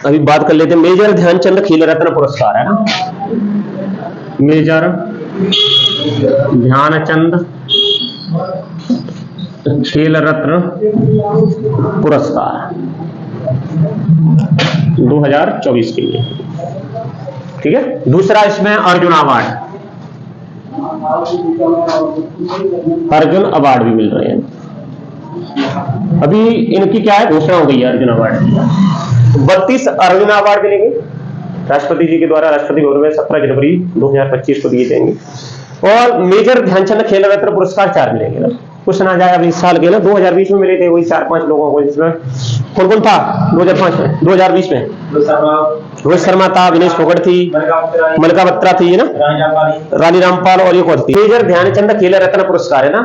अभी बात कर लेते हैं मेजर ध्यानचंद खेल रत्न पुरस्कार है ना, मेजर ध्यानचंद खेल रत्न पुरस्कार 2024 के लिए, ठीक है। दूसरा इसमें अर्जुन अवार्ड, अर्जुन अवार्ड भी मिल रहे हैं। अभी इनकी क्या है, घोषणा हो गई है अर्जुन अवार्ड की। 32 अर्जुन अवार्ड मिलेंगे राष्ट्रपति जी के द्वारा, राष्ट्रपति भवन में 17 जनवरी 2025 को दिए जाएंगे। और मेजर ध्यानचंद खेल रत्न पुरस्कार 4 मिलेंगे ना, कुछ ना जाए। अभी इस साल के ना 2020 में मिले थे वही 4-5 लोगों को, जिसमें कौन कौन था 2005 में, 2020 में रोहित शर्मा था, विनेश फोगट थी, मलका बत्रा थी ना, रानी रामपाल, और एक और थी। मेजर ध्यानचंद खेल रत्न पुरस्कार है ना,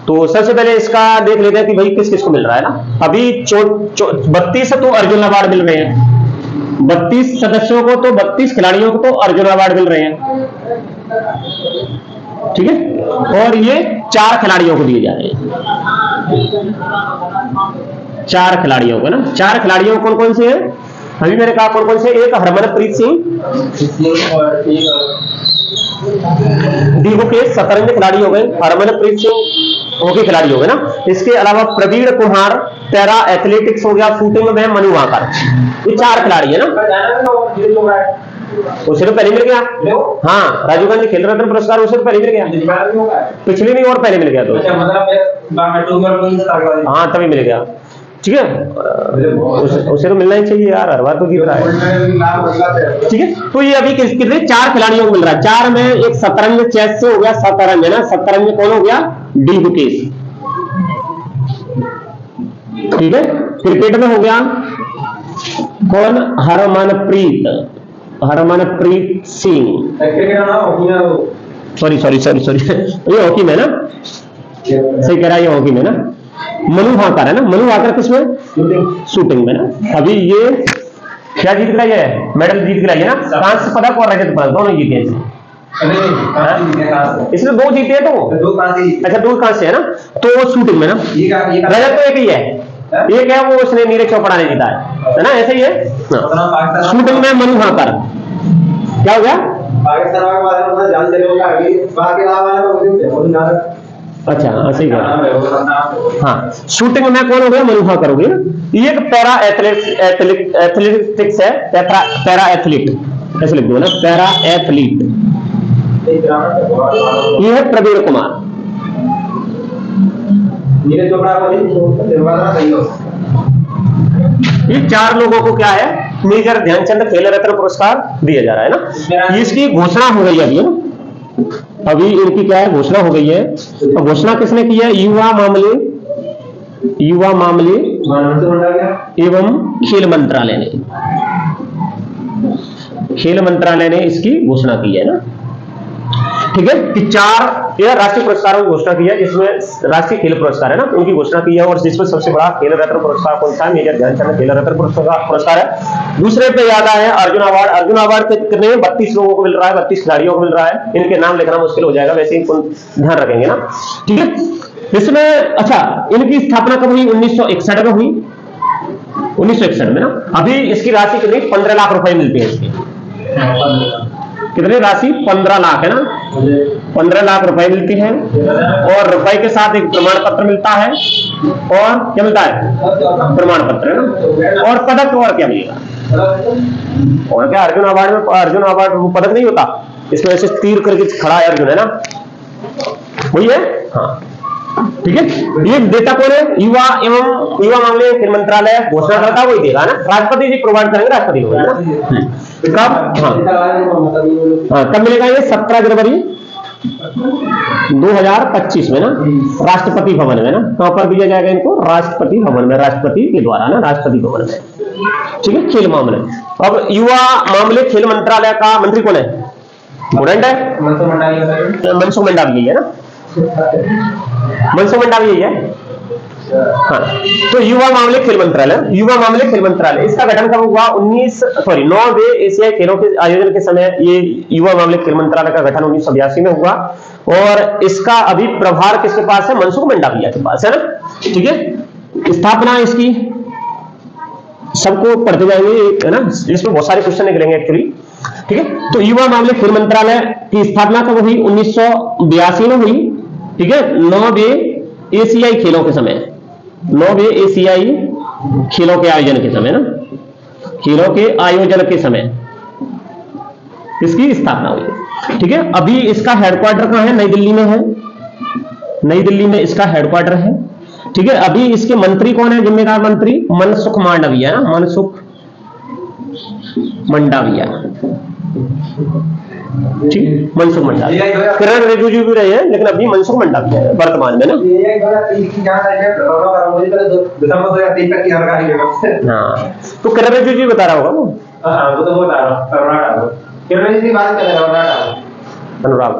तो सबसे पहले इसका देख लेते हैं कि भाई किस किस को मिल रहा है ना। अभी 32 तो अर्जुन अवार्ड मिल रहे हैं, 32 सदस्यों को, तो 32 खिलाड़ियों को तो अर्जुन अवार्ड मिल रहे हैं, ठीक है। और ये 4 खिलाड़ियों को दिए जा रहे हैं, 4 खिलाड़ियों को ना। 4 खिलाड़ियों कौन कौन से हैं, अभी मैंने कहा कौन कौन से। एक हरमनप्रीत सिंह, देखो के शतरंज खिलाड़ी हो गए, हरमनप्रीत सिंह हॉकी खिलाड़ी हो गए ना। इसके अलावा प्रवीण कुमार पैरा एथलेटिक्स हो गया, शूटिंग में मनु वाकर, ये 4 खिलाड़ी है ना। उसे तो पहले मिल गया, हाँ, राजीव गांधी खेल रत्न पुरस्कार उसे तो पहले मिल गया, पिछले नहीं और पहले मिल गया तो, हाँ तभी मिल गया, ठीक है। उसे तो मिलना ही चाहिए यार, हर बार तो जीत रहा है, ठीक है। तो ये अभी कितने 4 खिलाड़ियों को मिल रहा है। 4 में एक शतरंज चेस से हो गया, शतरंज है ना, शतरंज कौन हो गया, डी गुकेश, ठीक है। क्रिकेट में हो गया कौन, हरमनप्रीत सिंह, सॉरी ये हॉकी में ना, सही कह रहा है, ये हॉकी में ना। मनु भाकर है ना, मनु भाकर किसमें, शूटिंग में ना। अभी ये क्या जीत कर है, मेडल जीत कर है ना, कांस्य पदक और रजत पदक दोनों जीते हैं इसमें 2 जीते हैं, तो अच्छा 2 कांस्य है ना, तो शूटिंग में ना। रजत तो एक ही है, एक है वो उसने नीरज चोपड़ा ने जीता है ना, ऐसे ही है। शूटिंग में मनु भाकर, क्या हो गया, अच्छा ऐसे ही, हाँ। शूटिंग में कौन हो गया, मनु भाकर हो गया। एक पैरा एथलेटिक्स है, पैरा एथलीट ऐसे लिख दो ना, पैरा एथलीट, ये है प्रवीण कुमार। ये 4 लोगों को क्या है, मेजर ध्यानचंद खेल रत्न पुरस्कार दिया जा रहा है ना। इसकी घोषणा हो गई अभी ना, अभी इनकी क्या है, घोषणा हो गई है। तो घोषणा किसने की है, युवा मामले एवं खेल मंत्रालय ने इसकी घोषणा की है ना, ठीक है। कि 4 यह राष्ट्रीय पुरस्कारों की घोषणा की है, जिसमें राष्ट्रीय खेल पुरस्कार है ना, उनकी घोषणा की है। और जिसमें सबसे बड़ा खेल रत्न पुरस्कार कौन सा है, मेजर ध्यानचंद खेल रत्न पुरस्कार है। दूसरे पे याद आया है अर्जुन अवार्ड। अर्जुन अवार्ड कितने 32 लोगों को मिल रहा है, 32 खिलाड़ियों को मिल रहा है। इनके नाम लिखना मुश्किल हो जाएगा, वैसे ही ध्यान रखेंगे ना, ठीक है। इसमें अच्छा, इनकी स्थापना कब हुई, 1961 में हुई, 1961 में ना। अभी इसकी राशि कितनी, 15 लाख रुपए मिलती है इसकी, कितनी राशि, 15 लाख है ना, 15 लाख रुपए मिलती है। और रुपए के साथ एक प्रमाण पत्र मिलता है, और क्या मिलता है, प्रमाण पत्र है ना, और पदक। और क्या मिलेगा, और क्या, अर्जुन अवार्ड वो पदक नहीं होता, इसमें ऐसे तीर करके खड़ा है अर्जुन है ना, वही है, हाँ, ठीक है। ये देता कौन है, युवा मामले खेल मंत्रालय घोषणा करता वही देगा ना, राष्ट्रपति जी प्रोवाइड करेंगे, राष्ट्रपति को ना। कब, हाँ कब मिलेगा ये, 17 जनवरी 2025 में ना, राष्ट्रपति भवन में ना। कहां पर दिया जाएगा इनको, राष्ट्रपति भवन में, राष्ट्रपति के द्वारा ना, राष्ट्रपति भवन में, ठीक है। खेल मामले, अब युवा मामले खेल मंत्रालय का मंत्री कौन है, स्टूडेंट है, मनसुख मंडाविया है ना, मनसुख मंडाविया है, हाँ। तो युवा मामले खेल मंत्रालय, इसका गठन कब हुआ, 9वें एशियाई खेलों के आयोजन के समय ये युवा मामले खेल मंत्रालय का गठन 1982 में हुआ। और इसका अभी प्रभार किसके पास है, मनसुख मंडाविया के पास है ना, ठीक है। स्थापना इसकी सबको पढ़ते जाएंगे, है ना, इसमें बहुत सारे क्वेश्चन निकलेंगे एक्चुअली। ठीक है, तो युवा मामले खेल मंत्रालय की स्थापना कब हुई? 1982 में हुई। ठीक है, 9वें एशियाई खेलों के समय, 9वें एशियाई खेलों के आयोजन के समय ना, खेलों के आयोजन के समय इसकी स्थापना हुई। ठीक है, अभी इसका हेडक्वार्टर कहां है? नई दिल्ली में है, नई दिल्ली में इसका हेडक्वार्टर है। ठीक है, अभी इसके मंत्री कौन है? जिम्मेदार मंत्री मनसुख मांडविया ना, मनसुख मंडाविया। ठीक, मनसुख मंडाविया। किरण रिजिजू भी रहे हैं, लेकिन अभी मनसुख मंडाविया है वर्तमान में ना। हाँ, तो किरण रिजिजू बता रहा होगा वो।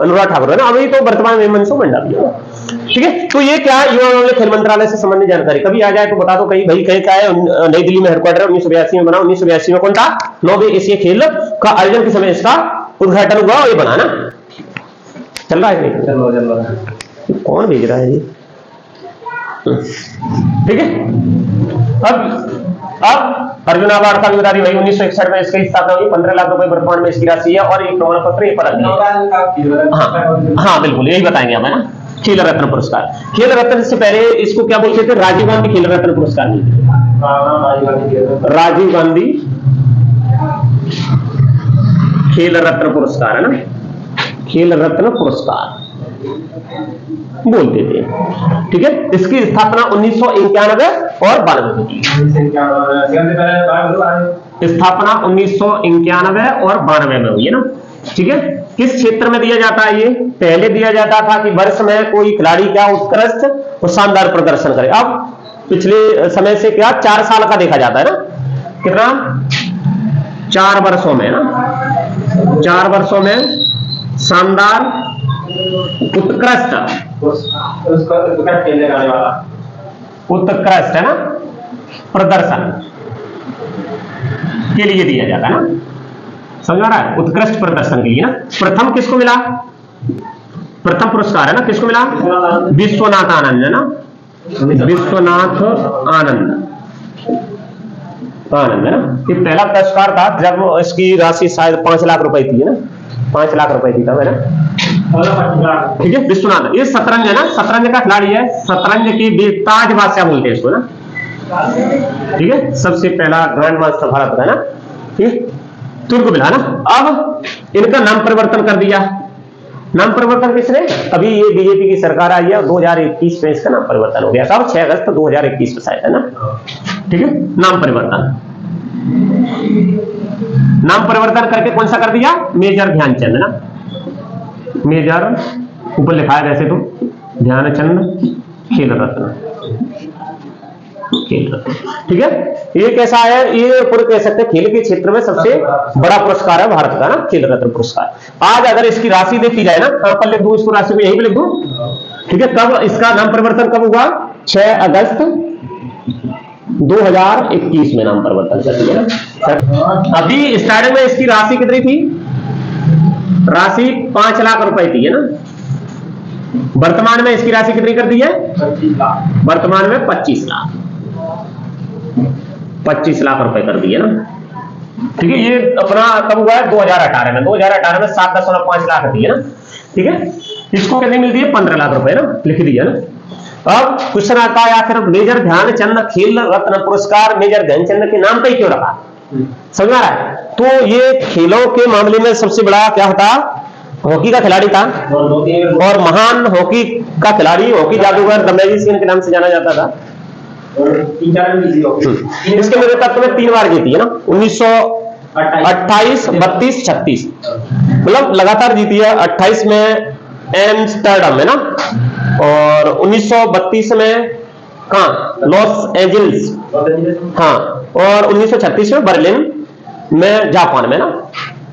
अनुराग ठाकुर है ना, अभी तो वर्तमान में मनसुख मंडाविया। ठीक है, तो ये क्या युवा मामले खेल मंत्रालय से संबंधित जानकारी कभी आ जाए तो बता दो। कहीं भाई कहीं क्या है? नई दिल्ली में हेडक्वार्टर 1982 में बना। 1982 में कौन था? 9वें एशियाई खेल का आयोजन के समय इसका उद्घाटन हुआ और ये बना ना। चल रहा है? चल रहा है। कौन भेज रहा है ये? ठीक है, अब अर्जुन अवार्ड का भी बता दी भाई। 1961 में इसकी स्थापना हुई। 15 लाख रुपए वर्तमान में इसकी राशि है और एक प्रमाण पत्र ये पढ़ा। हाँ बिल्कुल, यही बताएंगे हम, है ना। खेल रत्न पुरस्कार, खेल रत्न से पहले इसको क्या बोलते थे? राजीव गांधी खेल रत्न पुरस्कार मिलते। राजीव गांधी खेल रत्न पुरस्कार, है ना, खेल रत्न पुरस्कार बोलते थे। ठीक है, इसकी स्थापना 1991 और 92 में की। स्थापना 1991 और 92 में हुई है ना। ठीक है, किस क्षेत्र में दिया जाता है ये? पहले दिया जाता था कि वर्ष में कोई खिलाड़ी क्या उत्कृष्ट और शानदार प्रदर्शन करे। अब पिछले समय से क्या 4 साल का देखा जाता है ना। कितना? 4 वर्षों में ना, 4 वर्षों में शानदार उत्कृष्ट, उत्कृष्ट है ना प्रदर्शन के लिए दिया जाता है ना। समझ आ रहा है? उत्कृष्ट प्रदर्शन के लिए ना। प्रथम किसको मिला? प्रथम पुरस्कार है ना, किसको मिला? विश्वनाथ आनंद, है ना, विश्वनाथ आनंद, आनंद है ना। ये पहला पुरस्कार था जब इसकी राशि शायद 5 लाख रुपए थी, है ना, 5 लाख रुपए थी तब, है ना। ठीक है, विश्वनाथ, ये शतरंज है ना, शतरंज का खिलाड़ी है। शतरंज की बेताज बादशाह बोलते हैं इसको ना। ठीक है, सबसे पहला ग्रैंड मास्टर भारत का, है ना। ठीक, तुर्क मिला ना। अब इनका नाम परिवर्तन कर दिया। नाम परिवर्तन किसने? अभी ये बीजेपी की सरकार आई है, 2021 में इसका नाम परिवर्तन हो गया। कब? 6 अगस्त 2021 में शायद, है ना। ठीक है, नाम परिवर्तन, नाम परिवर्तन करके कौन सा कर दिया? मेजर ध्यानचंद, है ना, मेजर, ऊपर लिखा है वैसे तो ध्यानचंद खेल रत्न, खेल रत्न। ठीक है, ये कैसा है? ये पूरे कह सकते हैं खेल के क्षेत्र में सबसे बड़ा पुरस्कार है भारत का ना, खेल रत्न पुरस्कार। आज अगर इसकी राशि देखी जाए ना, कहां पर लिख दूं इसको? राशि को यहीं पे लिख दूं। ठीक है, कब इसका नाम परिवर्तन कब हुआ? 6 अगस्त 2021 में नाम परिवर्तन कर दिया। अभी स्टार्टिंग में इसकी राशि कितनी थी? राशि 5 लाख रुपए थी, है ना। वर्तमान में इसकी राशि कितनी कर दी है? 25 लाख। वर्तमान में 25 लाख, 25 लाख रुपए कर दिए ना। ठीक है, ये अपना कब हुआ है? 2018 में। 2018 में 7.5 लाख थी, है ना। ठीक है, इसको कितनी मिलती है? 15 लाख रुपए ना, लिख दिया ना। अब क्वेश्चन आता है आखिर मेजर ध्यानचंद खेल रत्न पुरस्कार मेजर ध्यानचंद के नाम पे क्यों रखा? समझ आ रहा है? तो ये खेलों के मामले में सबसे बड़ा क्या था? हॉकी का खिलाड़ी था और महान हॉकी का खिलाड़ी, हॉकी जादूगर द मैजिशियन के नाम से जाना जाता था। इसके नेतृत्व में 3 बार जीती है ना, 1928, 32, 36, मतलब लगातार जीती है। 28 में एम्स्टर्डम, है ना, और 1932 में कहाँ? लॉस एंजल्स, हाँ, और 1936 में बर्लिन में, जापान में ना।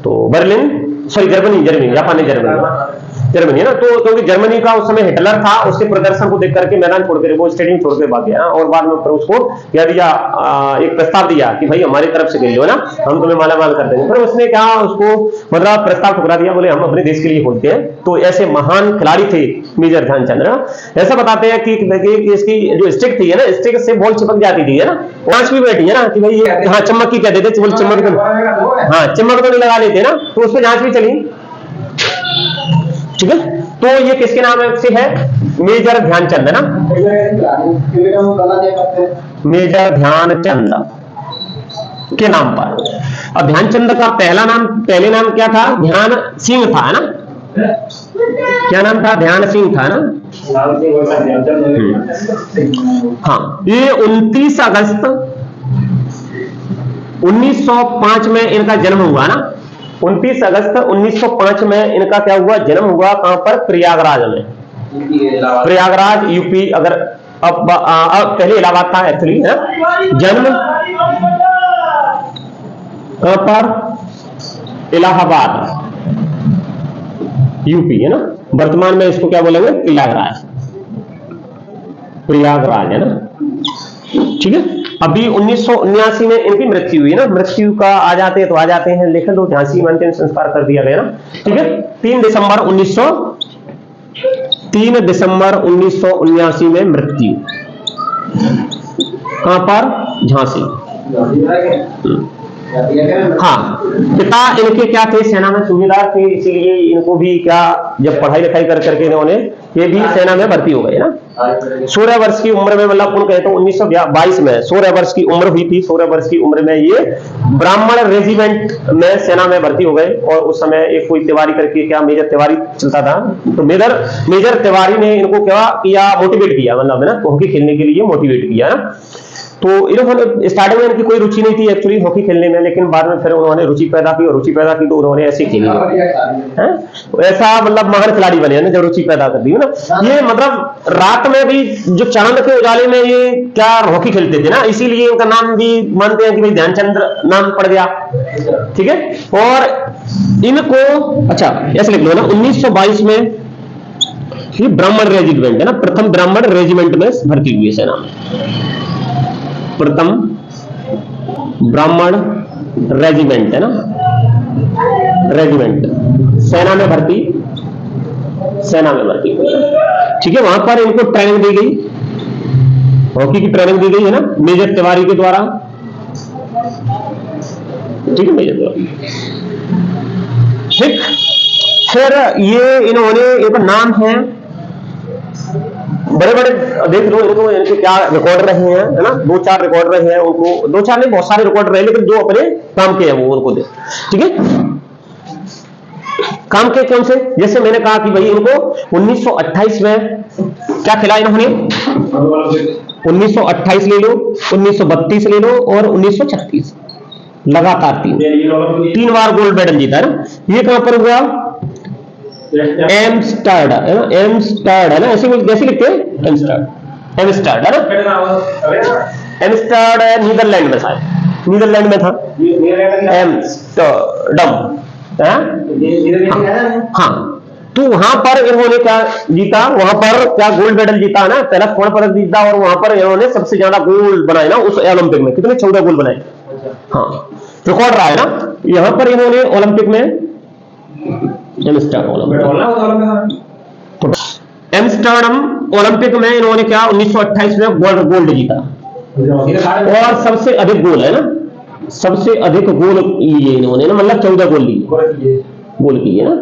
तो बर्लिन, सॉरी जर्मनी, जापान नहीं, जर्मनी। जर्मनी है ना। तो क्योंकि जर्मनी का उस समय हिटलर था, उसके प्रदर्शन को देख करके मैदान छोड़कर वो स्टेडियम छोड़कर भाग गया और बाद में फिर उसको क्या दिया, एक प्रस्ताव दिया कि भाई हमारी तरफ से खेलो ना, हम तुम्हें मालामाल कर देंगे। फिर उसने क्या उसको मतलब प्रस्ताव ठुकरा दिया, बोले हम अपने देश के लिए खेलते हैं। तो ऐसे महान खिलाड़ी थे मेजर ध्यानचंद ना। ऐसा बताते हैं कि इसकी जो स्टिक थी है ना, स्टिक से बॉल चिपक जाती थी है ना, जांच भी बैठी है ना कि भाई ये हाँ चमक की कहते थे, चमक तो हाँ चमक तो नहीं लगा लेते ना, तो उस पर जांच भी चली। ठीक है, तो ये किसके नाम से है, मेजर ध्यानचंद है ना, मेजर ध्यानचंद के नाम पर। अब ध्यानचंद का पहले नाम क्या था, ध्यान सिंह था ना, क्या नाम था, ध्यान सिंह था ना। हाँ, ये 29 अगस्त 1905 में इनका जन्म हुआ ना, 29 अगस्त 1905 में इनका क्या हुआ, जन्म हुआ। कहां पर, प्रयागराज में, प्रयागराज यूपी। अगर अब पहले इलाहाबाद था एक्चुअली, जन्म कहां पर, इलाहाबाद यूपी है ना। वर्तमान में इसको क्या बोलेंगे, प्रयागराज, प्रयागराज है ना। ठीक है, अभी 1979 में इनकी मृत्यु हुई ना, मृत्यु का आ जाते हैं तो आ जाते हैं, लेकिन तो झांसी में अंतिम संस्कार कर दिया गया ना। ठीक है, 3 दिसंबर 1979 में मृत्यु, कहां पर, झांसी। हाँ, पिता इनके क्या थे, सेना में सूबेदार थे, इसीलिए इनको भी क्या, जब पढ़ाई लिखाई कर करके इन्होंने ये भी सेना में भर्ती हो गए ना। 16 वर्ष की उम्र में, मतलब उन कहते हैं 1922 में 16 वर्ष की उम्र हुई थी। 16 वर्ष की उम्र में ये ब्राह्मण रेजिमेंट में सेना में भर्ती हो गए। और उस समय एक कोई तिवारी करके, क्या मेजर तिवारी चलता था, तो मेजर तिवारी ने इनको क्या किया, मोटिवेट किया, मतलब है ना, हॉकी खेलने के लिए मोटिवेट किया ना। तो इन्होंने स्टार्टिंग में इनकी कोई रुचि नहीं थी एक्चुअली हॉकी खेलने में, लेकिन बाद में फिर उन्होंने रुचि पैदा की, और रुचि पैदा की तो उन्होंने ऐसे खेली है, ऐसा मतलब महान खिलाड़ी बने ना जब रुचि पैदा कर दी है ना। ये मतलब रात में भी जो चांद के उजाले में ये क्या हॉकी खेलते थे ना, इसीलिए इनका नाम भी मानते हैं कि भाई ध्यानचंद नाम पड़ गया। ठीक है, और इनको अच्छा ऐसे लिख लो ना, 1922 में ये ब्राह्मण रेजिमेंट है ना, प्रथम ब्राह्मण रेजिमेंट में भर्ती हुई सेना में, प्रथम ब्राह्मण रेजिमेंट है ना, रेजिमेंट सेना में भर्ती हुई। ठीक है, वहां पर इनको ट्रेनिंग दी गई, हॉकी की ट्रेनिंग दी गई है ना, मेजर तिवारी के द्वारा। ठीक है, मेजर तिवारी। ठीक, फिर ये इन्होंने एक नाम है, बड़े बड़े देख लो इनको, इनके क्या रिकॉर्ड रहे हैं है ना, 2-4 रिकॉर्ड रहे हैं उनको, 2-4 नहीं बहुत सारे रिकॉर्ड रहे, लेकिन जो अपने काम के हैं वो उनको दे। ठीक है, काम के कौन से, जैसे मैंने कहा कि भाई इनको 1928 में क्या खिला इन्होंने, 1928 ले लो, 1932 ले लो और 1936, लगातार 3 बार गोल्ड मेडल जीता है ना। ये कहां पर हुआ, एम्स्टर्डम है ना, एम्स्टर्ड है ना, ऐसे जैसे लिखते हैं एम्स्टर्ड है ना, एम्स्टर्ड नीदरलैंड में था, नीदरलैंड में था एम्स्टर्डम। हाँ, तो वहां पर इन्होंने क्या जीता, वहां पर क्या गोल्ड मेडल जीता ना, पहला स्वर्ण पदक जीता, और वहां पर इन्होंने सबसे ज्यादा गोल्ड बनाए ना उस ओलंपिक में, कितने 14 गोल्ड बनाए। हाँ, रिकॉर्ड रहा है ना, यहां पर इन्होंने ओलंपिक में एम्स्टर्डम ओलंपिक में इन्होंने क्या 1928 में गोल्ड जीता, और सबसे अधिक गोल है ना, सबसे अधिक गोल लिए इन्होंने ना, मतलब 14 गोल लिए, गोल किए ना,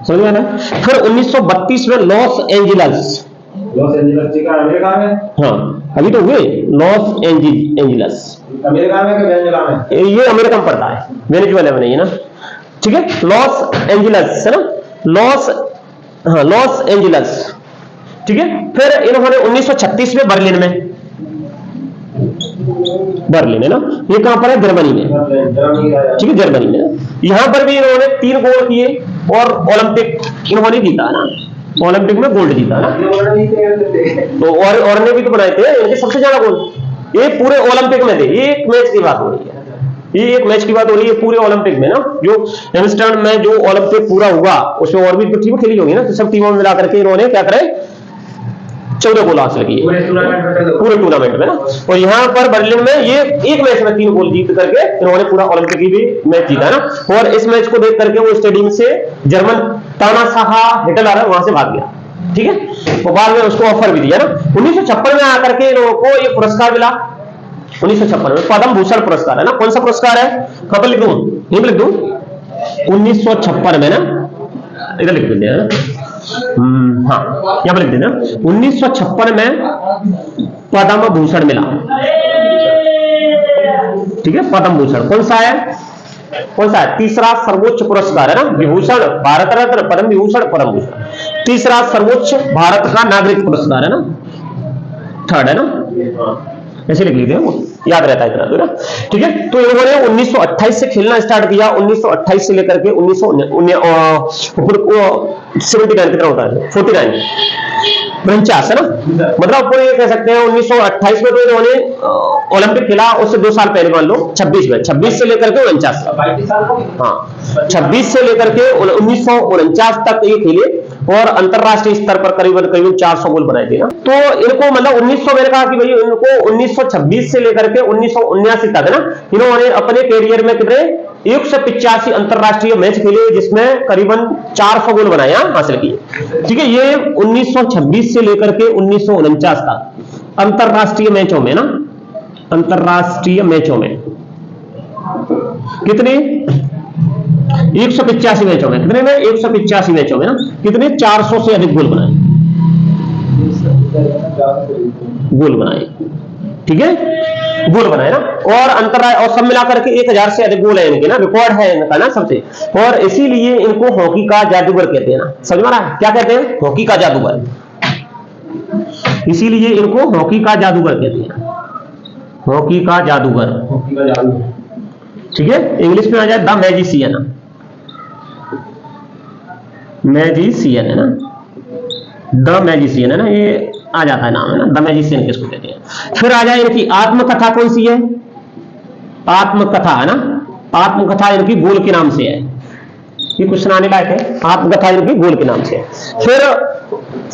समझ में ना। फिर 1932 में लॉस एंजिलस अमेरिका में, हाँ अभी तो हुए लॉस एंजिलस अमेरिका में, ये अमेरिका में पड़ता है, वेनेजुएला में नहीं है ना। ठीक है, लॉस एंजिलस है ना, लॉस एंजिलस। ठीक है, फिर इन्होंने 1936 में बर्लिन है ना, ये कहां पर है, जर्मनी में। ठीक है, जर्मनी में, यहां पर भी इन्होंने 3 गोल किए, और ओलंपिक इन्होंने जीता ना, ओलंपिक में गोल्ड जीता ना। तो और ने भी तो बनाए थे इनके सबसे ज्यादा गोल, ये पूरे ओलंपिक में थे। एक मैच की बात हो रही है, ये एक मैच की बात हो रही है पूरे ओलंपिक में ना, जो एम्स्टर्डम में जो ओलंपिक पूरा हुआ उसमें और भी तो टीमें खेली होगी ना, तो सब टीमों में मिलाकर के इन्होंने क्या करे 14 गोल हासिल किए पूरे टूर्नामेंट में ना। और यहाँ पर बर्लिन में ये एक मैच में 3 गोल जीत करके इन्होंने पूरा ओलंपिक की भी मैच जीता ना। और इस मैच को देख करके वो स्टेडियम से जर्मन तानाशाह हिटलर वहां से भाग गया, ठीक है। और बाद में उसको ऑफर भी दिया ना। 1956 में आकर के इन लोगों को ये पुरस्कार मिला, 1956 में पद्म भूषण पुरस्कार है ना। कौन सा पुरस्कार है, कहाँ पर लिख दूं, यहीं पर लिख दूं 1956 में ना, इधर लिख देते हैं हाँ यहां पर लिख देना 1956 में पद्म भूषण मिला, ठीक है। पद्म भूषण कौन सा है, कौन सा है, तीसरा सर्वोच्च पुरस्कार है ना। विभूषण भारत रत्न, पद्म विभूषण, पद्म भूषण, तीसरा सर्वोच्च भारत का नागरिक पुरस्कार है ना, थर्ड है ना, ऐसे लिख लीजिए वो याद रहता है इतना तो ना, ठीक है। तो इन्होंने 1928 से खेलना स्टार्ट किया, 1928 से लेकर के 1979 कितना होता है 49 49 है ना, मतलब पूरे कह सकते हैं 1928 में तो इन्होंने ओलंपिक खेला, उससे 2 साल पहले मान लो 26 में, 26 से लेकर के 49 हाँ 26 से लेकर के 1949 तक ये खेले और अंतरराष्ट्रीय स्तर पर करीबन 400 गोल बनाए थे ना। तो इनको मतलब 1900 मैंने कहा कि भाई इनको 1926 से लेकर के 1979 तक ना इन्होंने अपने कैरियर में कितने 185 अंतरराष्ट्रीय मैच खेले, जिसमें करीबन 400 गोल बनाए हासिल किए, ठीक है। ये 1926 से लेकर के 1949 तक अंतरराष्ट्रीय मैचों में ना, अंतरराष्ट्रीय मैचों में कितने 185 मैचों में, कितने में 185 मैचों में ना कितने 400 से अधिक गोल बनाए, गोल बनाए, ठीक है, गोल बनाए ना। और और सब मिलाकर के 1000 से अधिक गोल है इनके ना, रिकॉर्ड है इनका ना सबसे। और इसीलिए इनको हॉकी का जादूगर कहते हैं ना, समझ में आ रहा है क्या कहते हैं, हॉकी का जादूगर, इसीलिए इनको हॉकी का जादूगर कहते हैं, हॉकी का जादूगर, ठीक है। इंग्लिश में आ जाए द मैजिशियन, मैजिशियन है ना, द मैजिशियन है ना, ये आ जाता है नाम है ना, द मैजिशियन किसको कहते हैं। फिर आ जाए इनकी आत्मकथा कौन सी है, आत्मकथा है ना, आत्मकथा इनकी गोल के नाम से है, ये कुछ सुनाने लायक है, आत्मकथा इनकी गोल के नाम से है। फिर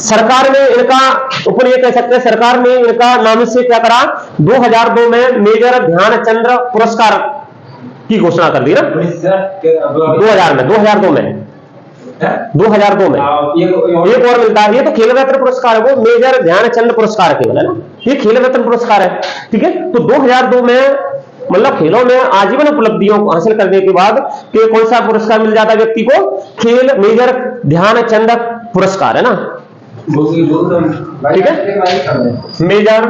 सरकार ने इनका ऊपर ये कह सकते हैं, सरकार ने इनका नाम से क्या करा, 2002 में मेजर ध्यानचंद पुरस्कार की घोषणा कर दी ना, 2002 में 2002 में एक और मिलता है, ये तो खेल रत्न पुरस्कार है, वो मेजर ध्यानचंद पुरस्कार केवल है ना, ये खेल रत्न पुरस्कार है, ठीक है। तो 2002 में मतलब खेलों में आजीवन उपलब्धियों हासिल करने के बाद कि कौन सा पुरस्कार मिल जाता है व्यक्ति को, खेल मेजर ध्यानचंद पुरस्कार है ना, ठीक है, मेजर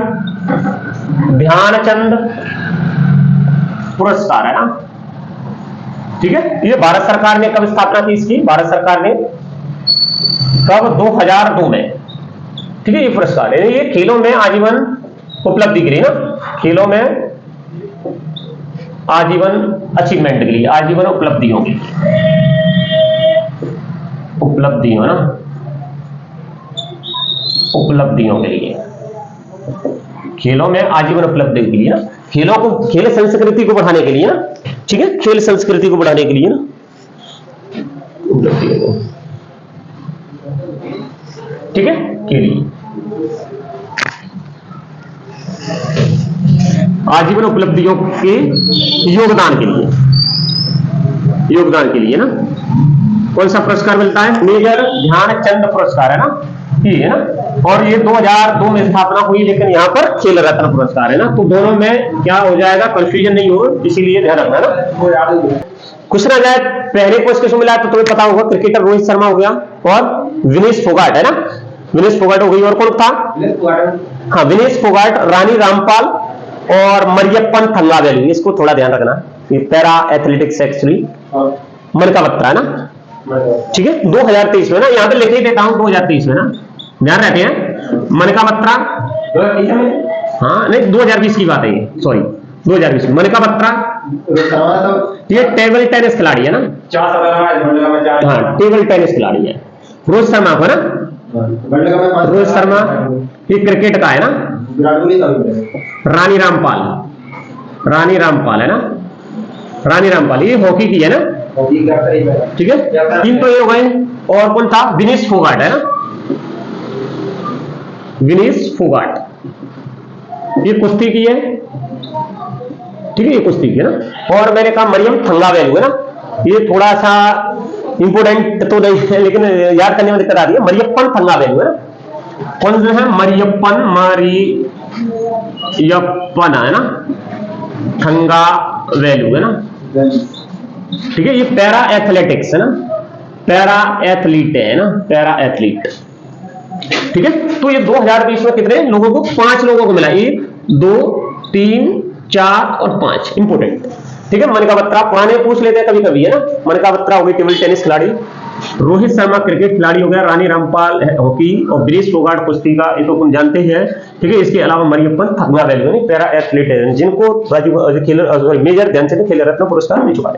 ध्यानचंद पुरस्कार है ना, ठीक है। ये भारत सरकार ने कब स्थापना की इसकी, भारत सरकार ने कब 2002 में, ठीक है। ये पुरस्कार है, ये खेलों में आजीवन उपलब्धि के लिए ना, खेलों में आजीवन अचीवमेंट के लिए, आजीवन उपलब्धियों के लिए, उपलब्धियों ना, उपलब्धियों के लिए, खेलों में आजीवन उपलब्धि के लिए ना, खेलों को, खेल संस्कृति को बढ़ाने के लिए ना, ठीक है, खेल संस्कृति को बढ़ाने के लिए ना, ठीक है, के लिए आजीवन उपलब्धियों के योगदान के लिए, योगदान के लिए ना कौन सा पुरस्कार मिलता है, मेजर ध्यानचंद पुरस्कार है ना, ये है ना। और ये 2002 में स्थापना हुई, लेकिन यहाँ पर खेल रत्न पुरस्कार है ना, तो दोनों में क्या हो जाएगा, कंफ्यूजन नहीं हो, इसीलिए ध्यान रखना ना। कुछ ना जाए पहले पोस्ट किसको मिला तो तुम्हें पता होगा, क्रिकेटर रोहित शर्मा हो गया और विनेश फोगाट है ना, विनेश फोगाट हो गई, और कौन था, हाँ विनेश फोगाट, रानी रामपाल और मरियप्पन थंगावेलु, इसको थोड़ा ध्यान रखना, ये पैरा एथलेटिक्स एक्चुअली मनका बत्रा है ना, ठीक है। 2023 में ना, यहाँ पे लिख ही देता हूं 2023 में ना, ध्यान रखे हैं, मनका बत्रा, हाँ नहीं 2020 की बात है ये, सॉरी 2020 में मनका बत्रा, ये टेबल टेनिस खिलाड़ी है ना, हाँ टेबल टेनिस खिलाड़ी है। रोहित शर्मा को ना, रोहित शर्मा ये क्रिकेट का है ना, रानी रामपाल, रानी रामपाल है ना, रानी रामपाल, ये हॉकी की है ना, ठीक है। 3 तो ये हो गए, और कौन था, विनेश फोगाट है ना, विनेश फोगाट, ये कुश्ती की है, ठीक है, ये कुश्ती की है ना। और मैंने कहा मरियम थंगावेलु है ना, ये थोड़ा सा इंपोर्टेंट तो नहीं है लेकिन याद करने में दिक्कत आ रही है, मरियप्पन थंगावेलु है ना, कौन जो है, मरियप्पन है ना, थंगावेलु है ना, ठीक है। ये पैरा एथलेटिक्स है ना, पैरा एथलीट है ना, पैरा एथलीट, ठीक है। तो ये 2020 में कितने लोगों को, 5 लोगों को मिला, 1 2 3 4 और 5, इंपोर्टेंट, ठीक है। मनिका बत्रा पुराने पूछ लेते हैं कभी कभी है ना, मनिका बत्रा हो गई टेबल टेनिस खिलाड़ी, रोहित शर्मा क्रिकेट खिलाड़ी हो गया, रानी रामपाल हॉकी, और विनेश फोगाट कुश्ती का, ये तो तुम जानते ही है, ठीक है। इसके अलावा मरियप्पन थंगावेलु नहीं, पैरा एथलीट है, जिनको मेजर ध्यानचंद खेल रत्न पुरस्कार मिल चुका है।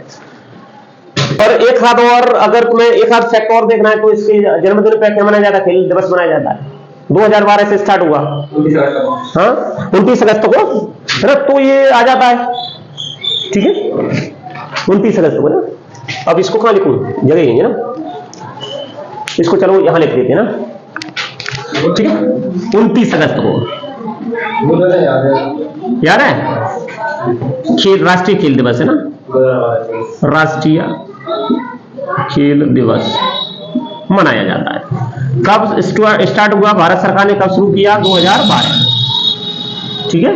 और एक हाथ और, अगर तुम्हें एक हाथ फैक्ट और देखना है तो इसके जन्मदिन पर क्या मनाया जाता है, खेल दिवस मनाया जाता है, 2012 से स्टार्ट हुआ, हाँ 29 अगस्त को है ना, तो ये आ जाता है, ठीक है, 29 अगस्त को ना। अब इसको कहां लिखूं, जगह ही है ना, इसको चलो यहां लिख देते हैं ना, ठीक है, 29 अगस्त को, याद है, खेल राष्ट्रीय खेल दिवस है ना, राष्ट्रीय खेल दिवस मनाया जाता है। कब स्टार्ट हुआ, भारत सरकार ने कब शुरू किया, 2012, ठीक है।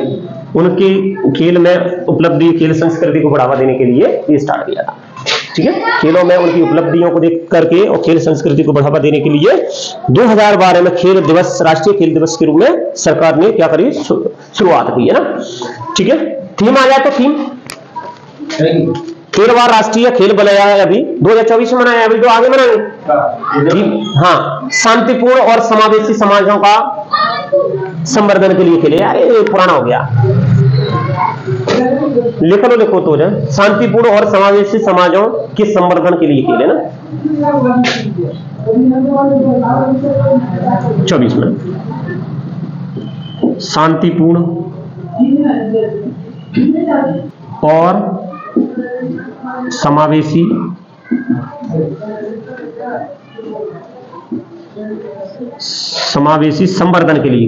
उनकी खेल में उपलब्धि, खेल संस्कृति को बढ़ावा देने के लिए ये स्टार्ट किया था, ठीक है। खेलों में उनकी उपलब्धियों को देख करके और खेल संस्कृति को बढ़ावा देने के लिए 2012 में खेल दिवस, राष्ट्रीय खेल दिवस के रूप में सरकार ने क्या करी, शुरुआत की है ना, ठीक है। थीम आ जाए तो थीम, 13वां राष्ट्रीय खेल बनाया है, अभी 2024 में मनाया है, अभी तो आगे मनाएंगे, हाँ, शांतिपूर्ण और समावेशी समाजों का संवर्धन के लिए खेले, यार ये पुराना हो गया, लिखो तो जाए, शांतिपूर्ण और समावेशी समाजों के संवर्धन के लिए खेले ना, 24 में शांतिपूर्ण और समावेशी संवर्धन के लिए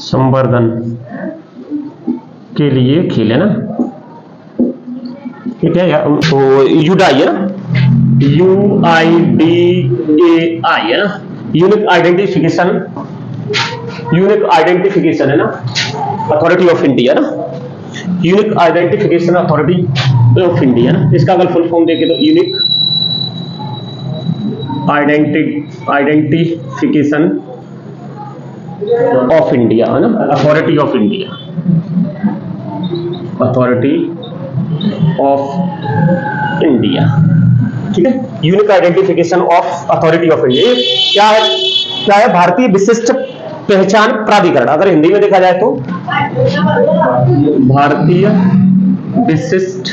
संवर्धन के लिए खेले ना, ठीक है। तो यूडाई है ना, UIDAI है ना, यूनिक आइडेंटिफिकेशन है ना, अथॉरिटी ऑफ इंडिया ना, unique identification authority of India ना, इसका अगर फुल फॉर्म देखे तो यूनिक आइडेंटिफिकेशन ऑफ इंडिया है ना, authority of India, authority of India, ठीक है। Unique identification of authority of India, क्या है, भारतीय विशिष्ट पहचान प्राधिकरण, अगर हिंदी में देखा जाए तो भारतीय विशिष्ट,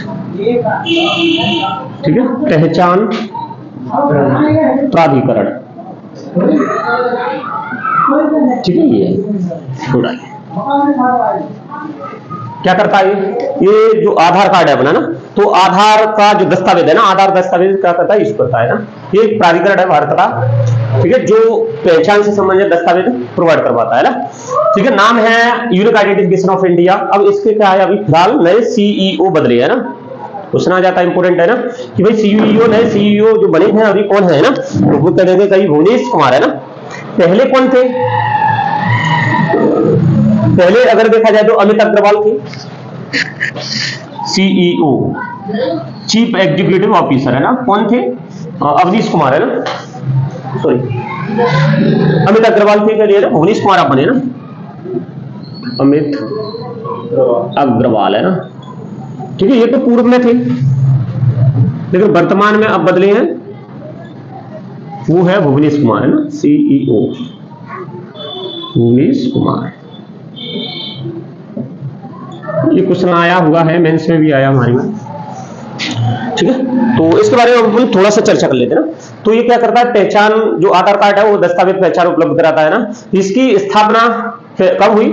ठीक है, पहचान प्राधिकरण, ठीक है। ये थोड़ा क्या करता है, ये जो आधार कार्ड है अपना ना, तो आधार का जो दस्तावेज है ना, आधार दस्तावेज क्या करता है, इस करता है ना, ये एक प्राधिकरण है भारत का, ठीक है, जो पहचान से संबंधित दस्तावेज प्रोवाइड करवाता है ना, ठीक है। नाम है यूनिक आइडेंटिफिकेशन ऑफ इंडिया। अब इसके क्या है, अभी फिलहाल नए सीईओ बदले है ना, क्वेश्चन आ जाता है, इंपोर्टेंट है ना, कि भाई सीईओ, नए सीईओ जो बने हैं अभी कौन है ना, तो वो कहेंगे कहीं भुवनेश कुमार है ना, पहले कौन थे, पहले अगर देखा जाए तो अमित अग्रवाल थे सीईओ, चीफ एग्जीक्यूटिव ऑफिसर है ना, कौन थे, अवनीश कुमार है ना, सॉरी अमित अग्रवाल थे, क्या ना, भुवनेश कुमार आप बने ना, अमित अग्रवाल है ना, ठीक है। ये तो पूर्व में थे लेकिन वर्तमान में अब बदले हैं, वो है भुवनेश कुमार है ना, सीईओ भुवनेश कुमार। ये क्वेश्चन आया हुआ है, मेंस में भी आया हमारे में, ठीक है। तो इसके बारे में हम थोड़ा सा चर्चा कर लेते हैं ना। तो ये क्या करता है, पहचान, जो आधार कार्ड है वो दस्तावेज पहचान उपलब्ध कराता है ना। इसकी स्थापना फिर कब हुई?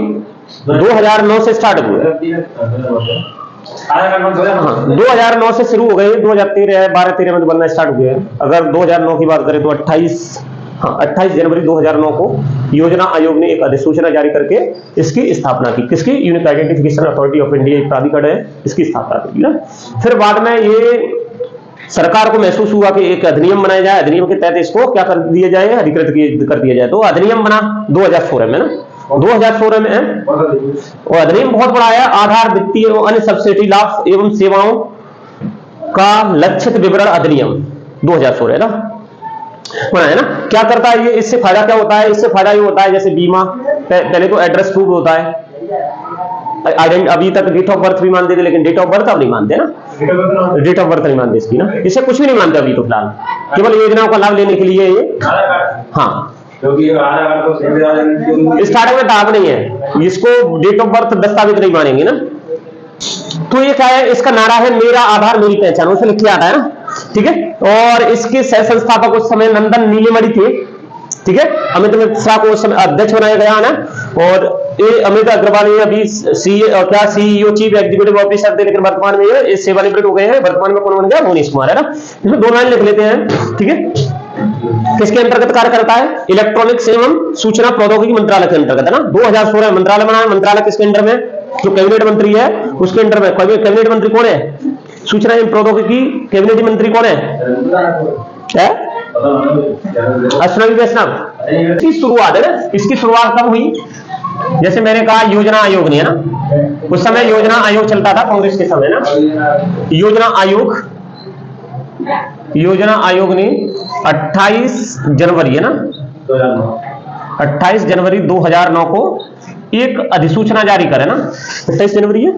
2009 से स्टार्ट हुई। हाँ, 2009 से शुरू हो गई, 2013 12-13 में तो बनना स्टार्ट हुए। अगर 2009 की बात करें तो 28 जनवरी 2009 को योजना आयोग ने एक अधिसूचना जारी करके इसकी स्थापना की। किसकी? Unique identification authority of India, एक प्राधिकरण है, इसकी स्थापना की ना। फिर बाद में ये सरकार को महसूस हुआ कि एक अधिनियम बनाया जाए, अधिनियम के तहत इसको क्या कर दिया जाए? अधिकृत कर दिया जाए। तो अधिनियम बना 2016 में ना, 2016 में है। और अधिनियम बहुत बड़ा है, आधार, वित्तीय एवं अन्य सब्सिडी लाभ एवं सेवाओं का लक्षित विवरण अधिनियम 2016 ना बना है ना। क्या करता है ये? इससे फायदा क्या होता है? इससे फायदा ये होता है जैसे बीमा, पहले तो एड्रेस प्रूफ होता है, अभी तक डेट ऑफ बर्थ भी मानते थे, लेकिन डेट ऑफ बर्थ अब नहीं मानते ना, डेट ऑफ बर्थ नहीं मानते इसकी ना, इससे कुछ भी नहीं मानते अभी तो फिलहाल, केवल योजनाओं का लाभ लेने के लिए ये। हाँ, स्टार्टिंग में दाग नहीं है, इसको डेट ऑफ बर्थ दस्तावेज नहीं मानेंगे ना। तो ये क्या है? इसका नारा है मेरा आधार मेरी पहचान, उसमें लिख के आता है ना, ठीक है। और इसके सह संस्थापक उस समय नंदन नीलेमणि थे, ठीक है। अमित मिश्रा को उस समय अध्यक्ष बनाया गया ना, और ये अमित अग्रवाल ये अभी सीईओ चीफ एग्जीक्यूटिव ऑफिसर थे, लेकिन वर्तमान में ये सेवानिवृत्त हो गए हैं। वर्तमान में कौन बन गया? मोनीश कुमार है ना। इसमें 2 लाइन लिख लेते हैं, ठीक है। किसके अंतर्गत कार्य करता है? इलेक्ट्रॉनिक्स एवं सूचना प्रौद्योगिकी मंत्रालय के अंतर्गत है ना। 2016 में मंत्रालय बना है। मंत्रालय किसके अंडर में? जो कैबिनेट मंत्री है उसके अंडर में। कैबिनेट मंत्री कौन है? सूचना एवं प्रौद्योगिकी कैबिनेट मंत्री कौन है? अश्विनी वैष्णव। इसकी शुरुआत है ना, इसकी शुरुआत कब हुई? जैसे मैंने कहा योजना आयोग ने, है ना, उस समय योजना आयोग चलता था कांग्रेस के समय ना। योजना आयोग ने 28 जनवरी है ना, 28 जनवरी 2009 को एक अधिसूचना जारी करे ना। 28 जनवरी है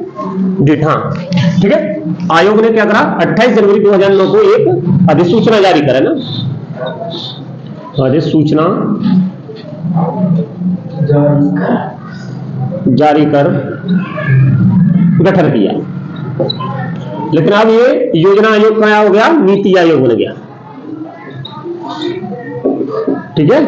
डेट, हाँ, ठीक है। आयोग ने क्या करा? 28 जनवरी 2009 को एक अधिसूचना जारी करे ना, अधिसूचना जारी कर गठन किया। लेकिन अब ये योजना आयोग क्या हो गया? नीति आयोग बन गया, ठीक है।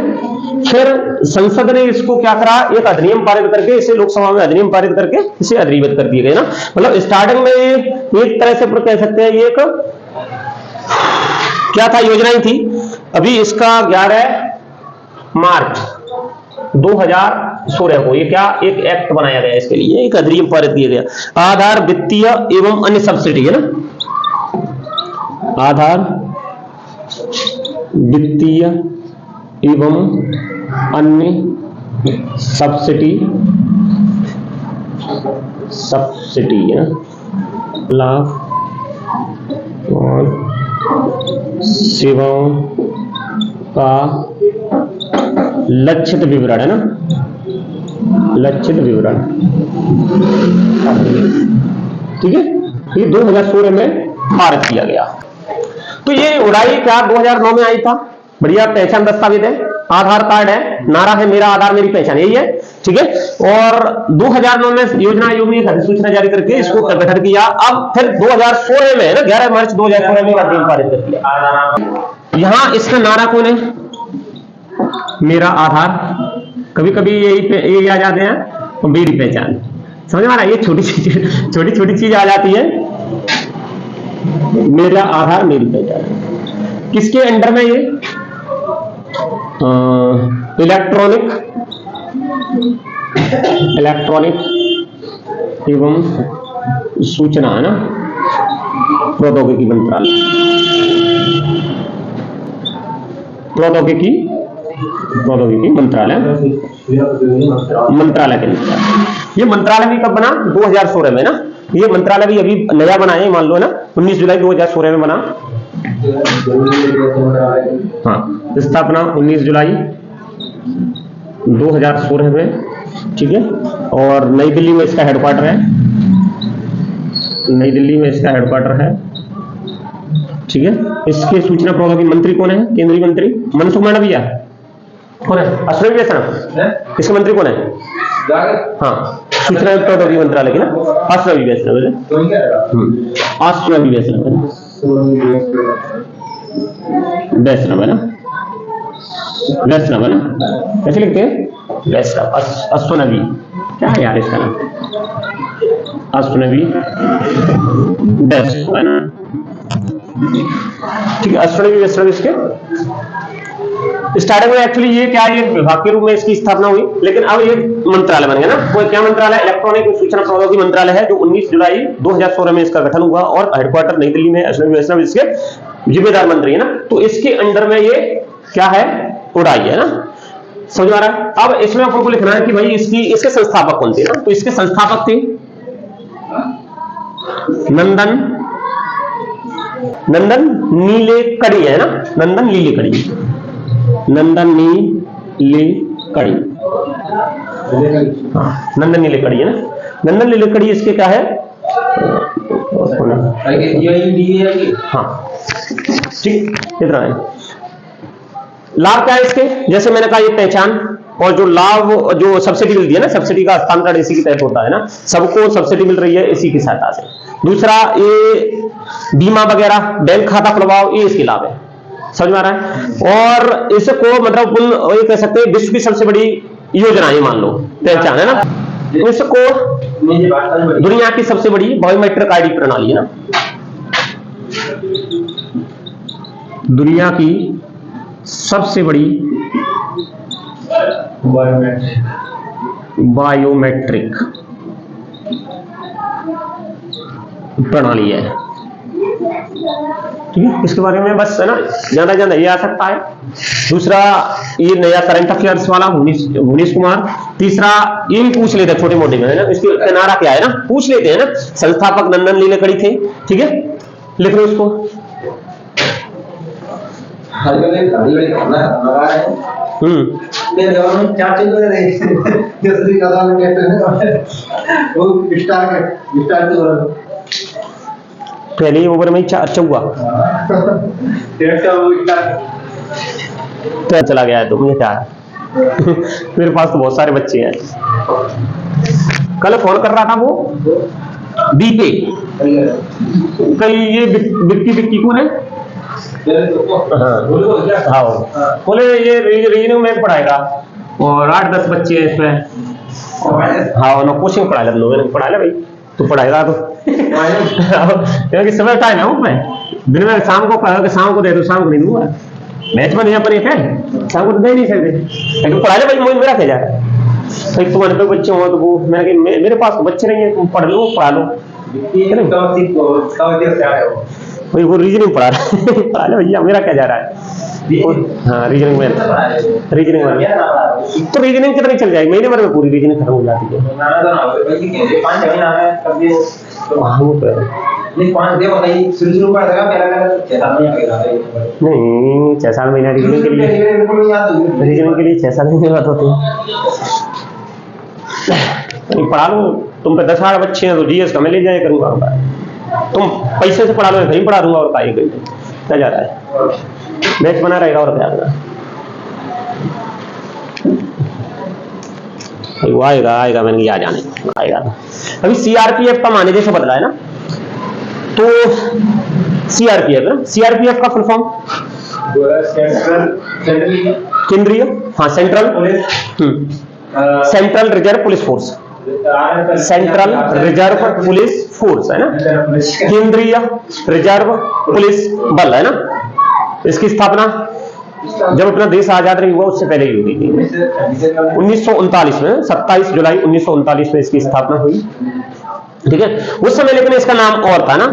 फिर संसद ने इसको क्या करा? एक अधिनियम पारित करके, इसे लोकसभा में अधिनियम पारित करके इसे अधिकृत कर दिए गए ना। मतलब स्टार्टिंग में एक तरह से कह सकते हैं ये एक क्या था? योजना ही थी। अभी इसका 11 मार्च 2016 को ये क्या एक एक्ट बनाया गया, इसके लिए एक अधिनियम पारित किया गया। आधार, वित्तीय एवं अन्य सब्सिडी है ना, आधार, वित्तीय एवं अन्य सब्सिडी है ना, लाभ और सेवाओं का लक्षित विवरण है ना, लक्षित विवरण, ठीक है। ये 2016 में पारित किया गया। तो ये उड़ाई क्या 2009 में आई था। बढ़िया पहचान दस्तावेज है, आधार कार्ड है, नारा है मेरा आधार मेरी पहचान, यही है, ठीक है। और 2009 में योजना आयोग ने एक अधिसूचना जारी करके इसको गठन किया। अब फिर 2016 में ना 11 मार्च 2016 में अधिनियम पारित कर दिया। यहां इसका नारा कौन है? मेरा आधार। कभी कभी यही आ जाते हैं, तो मेरी पहचान, समझ में आ रहा है? ये छोटी चीज आ जाती है, मेरा आधार मेरी पहचान। किसके अंडर में ये? इलेक्ट्रॉनिक एवं सूचना है ना, प्रौद्योगिकी मंत्रालय, प्रौद्योगिकी मंत्रालय के अंदर। ये मंत्रालय भी कब बना? 2016 में ना। ये मंत्रालय भी अभी नया बना है, मान लो ना, 19 जुलाई 2016 में बना। हाँ, स्थापना 19 जुलाई 2016 में, ठीक है। और नई दिल्ली में इसका हेडक्वार्टर है, नई दिल्ली में इसका हेडक्वार्टर है, ठीक है। इसके सूचना प्रौद्योगिकी मंत्री कौन है? केंद्रीय मंत्री मनसुख मांडविया कौन है? अश्विनी वैष्णव। इसके मंत्री कौन है? हाँ, सूचना प्रौद्योगिकी मंत्रालय की ना, अश्विनी वैष्णव है, अश्विनी वैष्णव है ना, वैष्णव है ना, कैसे लिखते हैं? वैष्णव। अश्वनवी, क्या है यार इसका नाम? अश्वनवी डैश है ना, ठीक है। अश्वनवी वैष्णव इसके स्टार्टिंग में एक्चुअली ये क्या, ये विभाग के रूप में इसकी स्थापना हुई, लेकिन अब ये मंत्रालय बन गया ना। कोई क्या मंत्रालय? इलेक्ट्रॉनिक सूचना प्रौद्योगिकी मंत्रालय है, जो 19 जुलाई 2016 में इसका गठन हुआ और हेडक्वार्टर नई दिल्ली में। अश्वनी वैष्णव इसके जिम्मेदार मंत्री है ना। तो इसके अंडर में ये क्या है? उड़ाई है ना, समझ आ रहा है? अब इसमें आपको लिखना है कि भाई इसके संस्थापक कौन थे ना। तो इसके संस्थापक थे नंदन नीलेकणी है ना, नंदन नीलेकणी, नंदन नीलेकणी, हाँ नंदन नीलेकणी है ना। नंदन नीलेकणी इसके क्या है? हाँ ठीक, इतना है। लाभ क्या है इसके? जैसे मैंने कहा, ये पहचान और जो लाभ, जो सब्सिडी मिलती है ना, सब्सिडी का हस्तांतरण इसी के तहत होता है ना, सबको सब्सिडी मिल रही है इसी की सहायता से। दूसरा, ये बीमा वगैरह, बैंक खाता खुलवाओ, ये इसके लाभ है, समझ में आ रहा है? और इसको मतलब ये कह सकते हैं विश्व की सबसे बड़ी योजना है, मान लो पहचान है ना। इसको दुनिया की सबसे बड़ी बायोमेट्रिक आईडी प्रणाली है ना, दुनिया की सबसे बड़ी बायोमेट्रिक प्रणाली है, ठीक है। इसके बारे में बस है ना, ज्यादा ज्यादा ये आ सकता है। दूसरा, ये नया करंट अफेयर्स वाला भुवनेश कुमार। तीसरा, ये भी पूछ लेते हैं छोटे मोटे में है ना, इसके किनारा क्या है ना, पूछ लेते हैं ना। संस्थापक नंदन नीलेकणी थे, ठीक है, लिख लो इसको। पहले ओवर में चौका तो चला गया है, तो मुझे क्या है मेरे पास तो बहुत सारे बच्चे हैं। कल फोन कर रहा था वो दीपे, कल ये विक्की कौन है? हाँ बोले ये रीजनिंग में पढ़ाएगा और 8-10 बच्चे हैं इसमें। हाँ ना, कोचिंग पढ़ा ले लोग, पढ़ा ले भाई, तू पढ़ाएगा तो क्योंकि समय टाइम है उसमें। दिन में शाम को कहा कि शाम को दे दो, शाम को नहीं दूंगा, मैच में नहीं अपन है, शाम को तो दे नहीं सकते। लेकिन पढ़ा ले भाई, मेरा क्या जा रहा है भाई, तुम्हारे पे बच्चे हो तो वो मैंने कहा मेरे पास तो बच्चे नहीं है, तुम पढ़ लो, पढ़ा लो भाई। वो रीजनिंग पढ़ा रहा है पढ़ा ले भैया, मेरा क्या जा रहा है। हाँ रीजनिंग में, रीजनिंग में तो रीजनिंग कितनी चल जाएगी, महीने भर में पूरी रीजनिंग खत्म हो जाती है। नहीं 6-7 महीना रीजनिंग के लिए, 6-7 महीने बात होती है। पढ़ा लो, तुम पे 10-12 बच्चे हैं तो जीएस का मैं ले जाया करूंगा, तुम पैसे से पढ़ा लो, कहीं पढ़ा दूंगा और क्या जा रहा है, मैच बना रहेगा और क्या होगा। वो आएगा मैंने कहा जाने आएगा। अभी सीआरपीएफ का माने जैसे बदला है ना, तो सीआरपीएफ का फुल फॉर्म केंद्रीय, हाँ central reserve police force, central reserve police force है ना, केंद्रीय रिजर्व पुलिस बल है ना। इसकी स्थापना जब अपना देश आजाद नहीं हुआ उससे पहले ही हुई थी, 1939 में, 27 जुलाई 1939 में इसकी स्थापना हुई, ठीक है। उस समय लेकिन इसका नाम और था ना,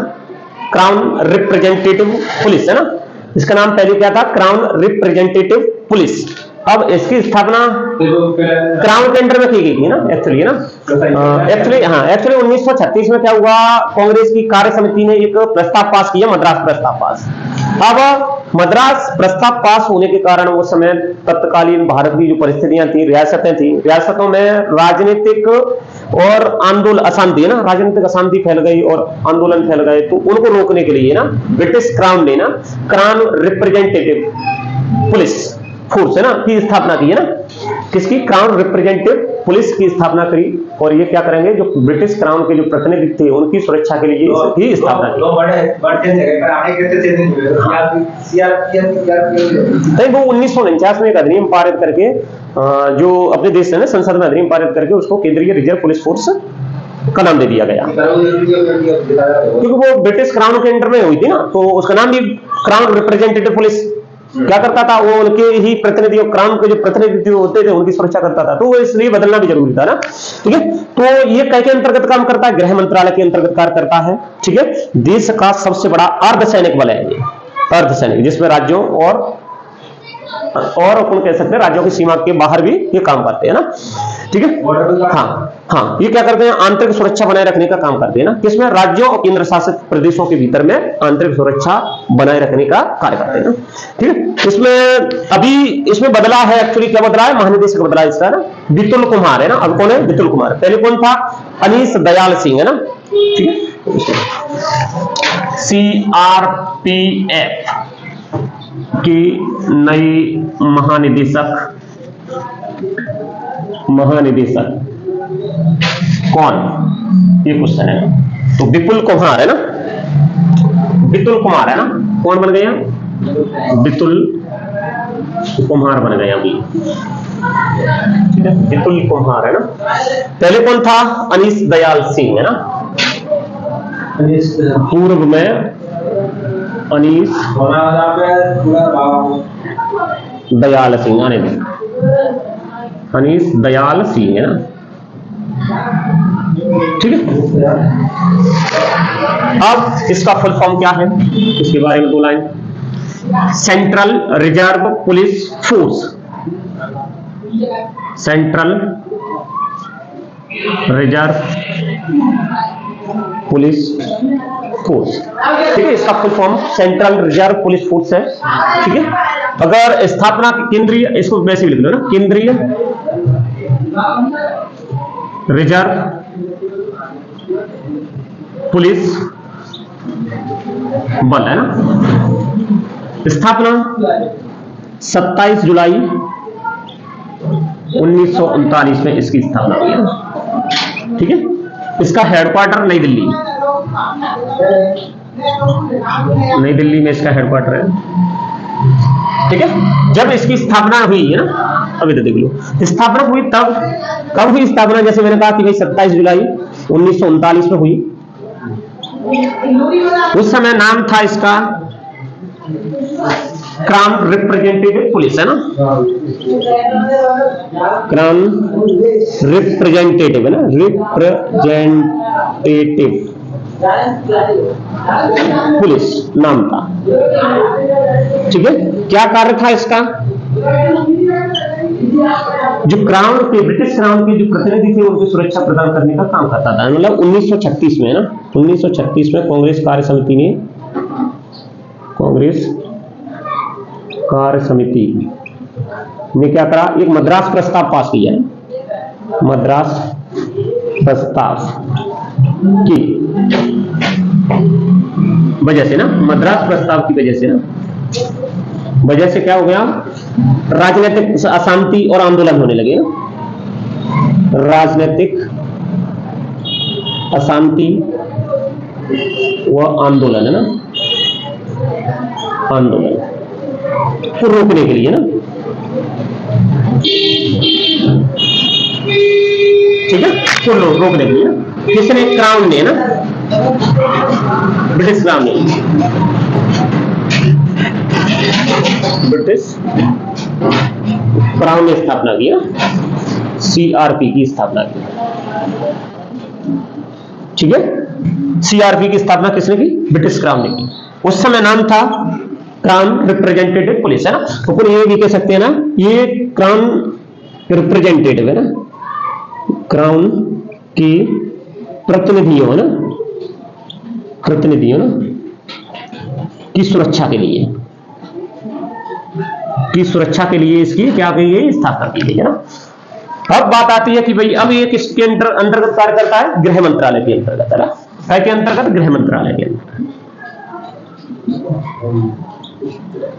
क्राउन रिप्रेजेंटेटिव पुलिस है ना। इसका नाम पहले क्या था? Crown representative police. अब इसकी स्थापना क्राउन के अंडर में की गई थी ना एक्चुअली, ना एक्चुअली 1936 में क्या हुआ, कांग्रेस की कार्य समिति ने एक प्रस्ताव पास किया, मद्रास प्रस्ताव पास। अब मद्रास प्रस्ताव पास होने के कारण उस समय तत्कालीन भारत की जो परिस्थितियां थी, रियासतें थी, रियासतों में राजनीतिक और आंदोलन अशांति ना, राजनीतिक अशांति फैल गई और आंदोलन फैल गए, तो उनको रोकने के लिए ना ब्रिटिश क्राउन ने ना क्राउन रिप्रेजेंटेटिव पुलिस फोर्स है ना की स्थापना की है ना, किसकी, क्राउन रिप्रेजेंटेटिव पुलिस की स्थापना करी। और ये क्या करेंगे, जो ब्रिटिश क्राउन के जो प्रतिनिधि थे उनकी सुरक्षा के लिए इसकी स्थापना की। नहीं, वो 1949 में एक अधिनियम पारित करके जो अपने देश से ना संसद में अधिनियम पारित करके उसको केंद्रीय रिजर्व पुलिस फोर्स का नाम दे दिया गया, क्योंकि वो ब्रिटिश क्राउन के अंडर में हुई थी ना, तो उसका नाम भी क्राउन रिप्रेजेंटेटिव पुलिस क्या करता था, वो उनके ही प्रतिनिधि, क्राउन के जो प्रतिनिधि होते थे उनकी सुरक्षा करता था, तो वो इसलिए बदलना भी जरूरी था ना। ठीक है, तो ये कई के अंतर्गत काम करता है, गृह मंत्रालय के अंतर्गत कार्य करता है। ठीक है, देश का सबसे बड़ा अर्धसैनिक बल है ये, अर्धसैनिक, जिसमें राज्यों और अपन कह सकते हैं राज्यों की सीमा के बाहर भी ये काम करते हैं ना। ठीक है, हाँ, ये क्या करते हैं, आंतरिक सुरक्षा बनाए रखने का काम करते हैं ना, किसमें, राज्यों और केंद्र शासित प्रदेशों के भीतर में आंतरिक सुरक्षा बनाए रखने का कार्य करते हैं ना। ठीक है, इसमें अभी इसमें बदला है, एक्चुअली क्या बदला है, महानिदेशक बदला है इसका ना, बितुल कुमार है ना। अब कौन है, बितुल कुमार। पहले कौन था, अनीस दयाल सिंह है ना। ठीक है, CRPF की नई महानिदेशक कौन, ये क्वेश्चन है। तो विपुल कुमार है ना, विपुल कुमार है ना, कौन बन गया, विपुल कुमार बन गया अभी। ठीक है, विपुल कुमार है ना। पहले कौन था, अनीस दयाल सिंह है ना, पूर्व में अनीस दयाल सिंह, आने दें, अनीस दयाल सिंह है ना। ठीक है, अब इसका फुल फॉर्म क्या है, इसके बारे में 2 line. Central reserve police force, central reserve police force. ठीक है, इसका full form central reserve police force है। ठीक है, अगर स्थापना केंद्रीय, इसको वैसे भी लिख लो ना, केंद्रीय रिजर्व पुलिस बल है ना। स्थापना 27 जुलाई 1939 में इसकी स्थापना हुई है। ठीक है, इसका हेडक्वार्टर नई दिल्ली, नई दिल्ली में इसका हेडक्वार्टर है। ठीक है, जब इसकी स्थापना हुई है ना, अभी तो देख लो, स्थापना हुई तब, कब हुई स्थापना, जैसे मैंने कहा कि भाई 27 जुलाई 1939 में हुई। उस समय नाम था इसका क्राउन रिप्रेजेंटेटिव पुलिस है ना, क्राउन रिप्रेजेंटेटिव है ना, रिप्रेजेंटेटिव पुलिस नाम था। ठीक है, क्या कार्य था इसका, जो क्राउन के, ब्रिटिश क्राउन के जो प्रतिनिधि थे उनकी सुरक्षा प्रदान करने का काम करता था। मतलब 1936 में है ना, 1936 में कांग्रेस कार्य समिति ने क्या करा, एक मद्रास प्रस्ताव पास किया है, मद्रास प्रस्ताव की वजह से ना, मद्रास प्रस्ताव की वजह से क्या हो गया, राजनीतिक अशांति और आंदोलन होने लगे। राजनीतिक अशांति व आंदोलन है ना, आंदोलन को रोकने के लिए ना। ठीक है, को रोकने के लिए किसने, क्राउन ने ना, ब्रिटिश क्राउन ने, ब्रिटिश क्राउन ने स्थापना की, CRP की स्थापना की। ठीक है, CRP की स्थापना किसने की, ब्रिटिश क्राउन ने की। उस समय नाम था क्राउन रिप्रेजेंटेटिव पुलिस है ना। तो ये भी कह सकते हैं ना, ये क्राउन रिप्रेजेंटेटिव है ना, क्राउन की प्रतिनिधियों है ना, प्रतिनिधियों ना की सुरक्षा के लिए इसकी क्या की गई, स्थापना की गई है ना। अब बात आती है कि भाई अब ये किसके अंतर्गत कार्य करता है, गृह मंत्रालय के अंतर्गत है ना, के अंतर्गत, गृह मंत्रालय के अंतर्गत,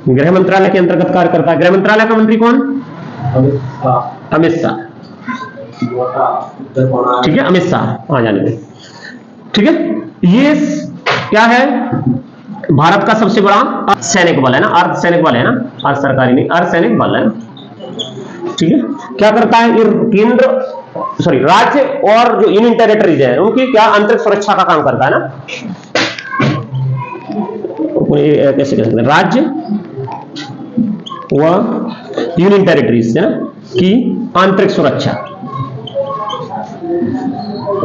गृह मंत्रालय के अंतर्गत कार्य करता है। गृह मंत्रालय का मंत्री कौन, अमित शाह, ठीक है, अमित शाह आ जाने दे, ठीक है। ये क्या है, भारत का सबसे बड़ा सैनिक बल है ना, अर्ध सैनिक बल है ना, अर्ध सरकारी नहीं, अर्ध सैनिक बल है ना, ठीक है। क्या करता है, ये केंद्र सॉरी राज्य और जो यूनियन टेरिटरीज है उनकी क्या अंतरिक्ष सुरक्षा का काम करता है ना, कैसे कह सकते हैं, राज्य व यूनियन टेरिटरीज है ना की आंतरिक सुरक्षा,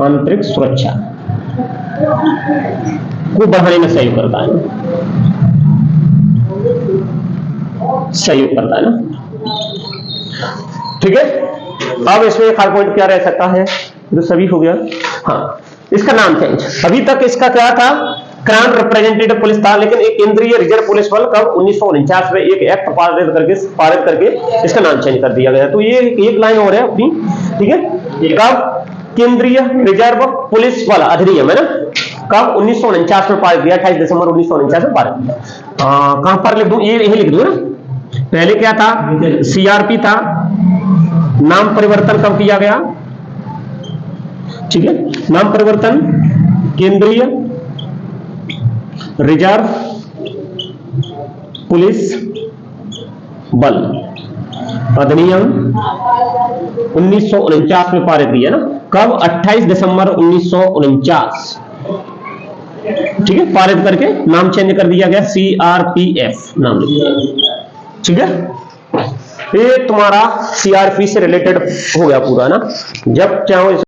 आंतरिक सुरक्षा को बढ़ाने में सहयोग करता है ना, सहयोग करता है ना, ठीक है। अब इसमें एक हर पॉइंट क्या रह सकता है, जो सभी हो गया। हाँ, इसका नाम चेंज, अभी तक इसका क्या था, क्राउन रिप्रेजेंटेटिव पुलिस था, लेकिन एक केंद्रीय रिजर्व पुलिस बल कब 1949 में एक एक्ट पारित करके इसका नाम चेंज कर दिया गया। तो ये एक लाइन और है अपनी, ठीक है। कब केंद्रीय रिजर्व पुलिस बल अधिनियम है ना, कब 1949 में पारित किया, 28 दिसंबर 1949 में पारित किया। कहां पर लिख दूं, ये यही लिख दूं ना, पहले क्या था, सीआरपी था, नाम परिवर्तन कब किया गया, ठीक है, नाम परिवर्तन केंद्रीय रिजर्व पुलिस बल अधिनियम 1949 में पारित किया ना, कब 28 दिसंबर 1949, ठीक है, पारित करके नाम चेंज कर दिया गया, सीआरपीएफ नाम लिख दिया, ठीक है। ये तुम्हारा सीआरपी से रिलेटेड हो गया पूरा ना, जब चाहो